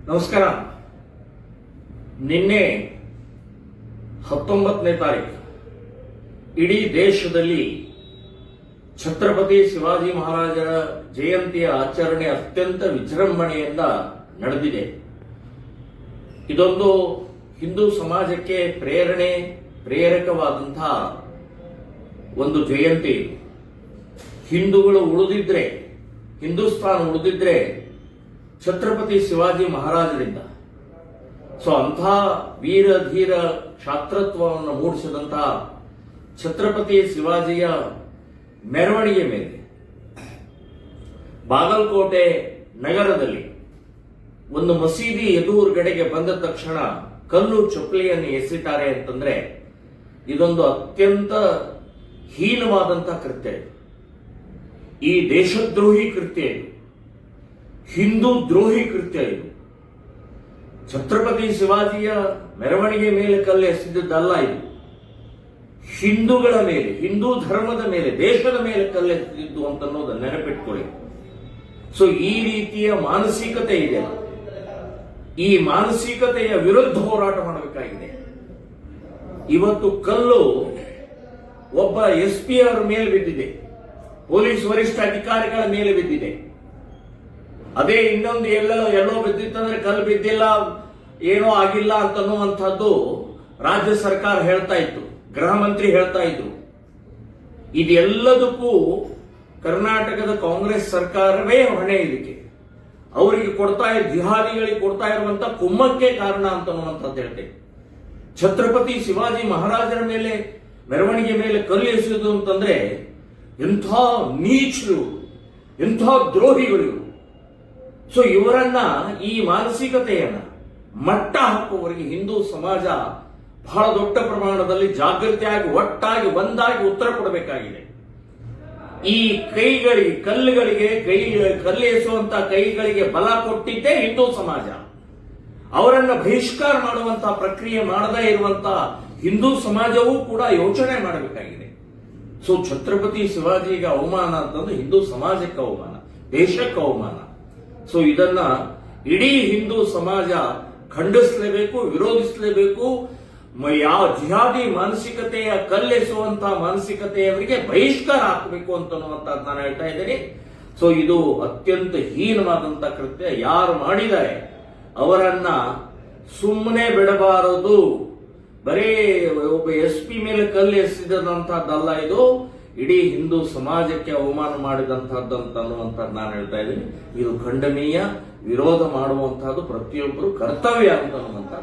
ನಮಸ್ಕಾರ. ನಿನ್ನೆ 19ನೇ ತಾರೀಕು ಇಡೀ ದೇಶದಲ್ಲಿ ಛತ್ರಪತಿ ಶಿವಾಜಿ ಮಹಾರಾಜರ ಜಯಂತಿಯ ಆಚರಣೆ ಅತ್ಯಂತ ವಿಜೃಂಭಣೆಯಿಂದ ನಡೆದಿದೆ. ಇದೊಂದು ಹಿಂದೂ ಸಮಾಜಕ್ಕೆ ಪ್ರೇರಕವಾದಂತಹ ಒಂದು ಜಯಂತಿ. ಹಿಂದೂಗಳು ಉಳಿದಿದ್ರೆ, ಹಿಂದೂಸ್ತಾನ ಉಳಿದಿದ್ರೆ ಛತ್ರಪತಿ ಶಿವಾಜಿ ಮಹಾರಾಜರಿಂದ. ಅಂಥ ವೀರ ಧೀರ ಕ್ಷಾತ್ರತ್ವವನ್ನು ಮೂಡಿಸಿದಂತಹ ಛತ್ರಪತಿ ಶಿವಾಜಿಯ ಮೆರವಣಿಗೆ ಮೇಲೆ ಬಾಗಲಕೋಟೆ ನಗರದಲ್ಲಿ ಒಂದು ಮಸೀದಿ ಎದುರುಗಡೆಗೆ ಬಂದ ತಕ್ಷಣ ಕಲ್ಲು ಚಪ್ಪಲಿಯನ್ನು ಎಸೆತಾರೆ ಅಂತಂದ್ರೆ ಇದೊಂದು ಅತ್ಯಂತ ಹೀನವಾದಂತಹ ಕೃತ್ಯ. ಈ ದೇಶದ್ರೋಹಿ ಕೃತ್ಯ ಇದು, ಹಿಂದೂ ದ್ರೋಹಿ ಕೃತ್ಯ ಇದು. ಛತ್ರಪತಿ ಶಿವಾಜಿಯ ಮೆರವಣಿಗೆ ಮೇಲೆ ಕಲ್ಲು ಎಸೆದಿದ್ದಲ್ಲ ಇದು. ಹಿಂದೂಗಳ ಮೇಲೆ, ಹಿಂದೂ ಧರ್ಮದ ಮೇಲೆ, ದೇಶದ ಮೇಲೆ ಕಲ್ಲೆಸೆದಿದ್ದು ಅಂತ ಅನ್ನೋದನ್ನ ನೆನಪಿಟ್ಕೊಳ್ಳಿ. ಈ ರೀತಿಯ ಮಾನಸಿಕತೆ ಇದೆ. ಈ ಮಾನಸಿಕತೆಯ ವಿರುದ್ಧ ಹೋರಾಟ ಮಾಡಬೇಕಾಗಿದೆ. ಇವತ್ತು ಕಲ್ಲು ಒಬ್ಬ SP ಅವರ ಮೇಲೆ ಬಿದ್ದಿದೆ, ಪೊಲೀಸ್ ವರಿಷ್ಠ ಅಧಿಕಾರಿಗಳ ಮೇಲೆ ಬಿದ್ದಿದೆ. ಅದೇ ಇನ್ನೊಂದು ಎಲ್ಲೋ ಬಿದ್ದಿತ್ತಂದ್ರೆ ಕಲ್ಲು ಬಿದ್ದಿಲ್ಲ, ಏನೋ ಆಗಿಲ್ಲ ಅಂತನ್ನುವಂಥದ್ದು ರಾಜ್ಯ ಸರ್ಕಾರ ಹೇಳ್ತಾ ಇತ್ತು, ಗೃಹ ಮಂತ್ರಿ ಹೇಳ್ತಾ ಇದ್ರು. ಇದೆಲ್ಲದಕ್ಕೂ ಕರ್ನಾಟಕದ ಕಾಂಗ್ರೆಸ್ ಸರ್ಕಾರವೇ ಹೊಣೆ. ಇದಕ್ಕೆ ಅವರಿಗೆ ಜಿಹಾದಿಗಳಿಗೆ ಕೊಡ್ತಾ ಇರುವಂತ ಕುಮ್ಮಕ್ಕೆ ಕಾರಣ ಅಂತನ್ನುವಂಥದ್ದು ಹೇಳ್ತೇವೆ. ಛತ್ರಪತಿ ಶಿವಾಜಿ ಮಹಾರಾಜರ ಮೇಲೆ ಮೆರವಣಿಗೆ ಮೇಲೆ ಕಲ್ಲು ಎಸೆಯುವುದು ಅಂತಂದ್ರೆ ಎಂಥ ನೀಚರು, ಎಂಥ ದ್ರೋಹಿಗಳು. ಇವರನ್ನ, ಈ ಮಾನಸಿಕತೆಯನ್ನ ಮಟ್ಟ ಹಾಕುವವರಿಗೆ ಹಿಂದೂ ಸಮಾಜ ಬಹಳ ದೊಡ್ಡ ಪ್ರಮಾಣದಲ್ಲಿ ಜಾಗೃತಿಯಾಗಿ, ಒಟ್ಟಾಗಿ, ಒಂದಾಗಿ ಉತ್ತರ ಕೊಡಬೇಕಾಗಿದೆ. ಈ ಕೈಗಳಿಗೆ, ಕಲ್ಲು ಎಸೆಯುವಂತ ಕೈಗಳಿಗೆ ಬಲ ಕೊಟ್ಟಿದ್ದೇ ಹಿಂದೂ ಸಮಾಜ. ಅವರನ್ನ ಬಹಿಷ್ಕಾರ ಮಾಡುವಂತಹ ಪ್ರಕ್ರಿಯೆ ಮಾಡದೇ ಇರುವಂತಹ ಹಿಂದೂ ಸಮಾಜವೂ ಕೂಡ ಯೋಚನೆ ಮಾಡಬೇಕಾಗಿದೆ. ಛತ್ರಪತಿ ಶಿವಾಜಿಗೆ ಅವಮಾನ ಅಂತಂದ್ರೆ ಹಿಂದೂ ಸಮಾಜಕ್ಕೆ ಅವಮಾನ, ದೇಶಕ್ಕೆ ಅವಮಾನ. ಇದನ್ನ ಇಡೀ ಹಿಂದೂ ಸಮಾಜ ಖಂಡಿಸಲೇಬೇಕು, ವಿರೋಧಿಸಲೇಬೇಕು. ಯಾವ ಜಿಹಾದಿ ಮಾನಸಿಕತೆಯ ಕಲ್ಲೆಸುವಂತಹ ಮಾನಸಿಕತೆಯವರಿಗೆ ಬಹಿಷ್ಕಾರ ಹಾಕಬೇಕು ಅಂತನ್ನುವಂಥದ್ದು ನಾನು ಹೇಳ್ತಾ ಇದ್ದೇನೆ. ಇದು ಅತ್ಯಂತ ಹೀನವಾದಂತಹ ಕೃತ್ಯ. ಯಾರು ಮಾಡಿದ್ದಾರೆ ಅವರನ್ನ ಸುಮ್ಮನೆ ಬಿಡಬಾರದು. ಬರೀ ಒಬ್ಬ SP ಮೇಲೆ ಕಲ್ಲು ಎಸೆದಂತಹದ್ದಲ್ಲ, ಇದು ಇಡೀ ಹಿಂದೂ ಸಮಾಜಕ್ಕೆ ಅವಮಾನ ಮಾಡಿದಂತಹದ್ದು ಅಂತ ಅನ್ನುವಂಥದ್ದು ನಾನು ಹೇಳ್ತಾ ಇದ್ದೀನಿ. ಇದು ಖಂಡನೀಯ, ವಿರೋಧ ಮಾಡುವಂತಹದ್ದು ಪ್ರತಿಯೊಬ್ಬರು ಕರ್ತವ್ಯ ಅಂತ ಅನ್ನುವಂಥದ್ದು.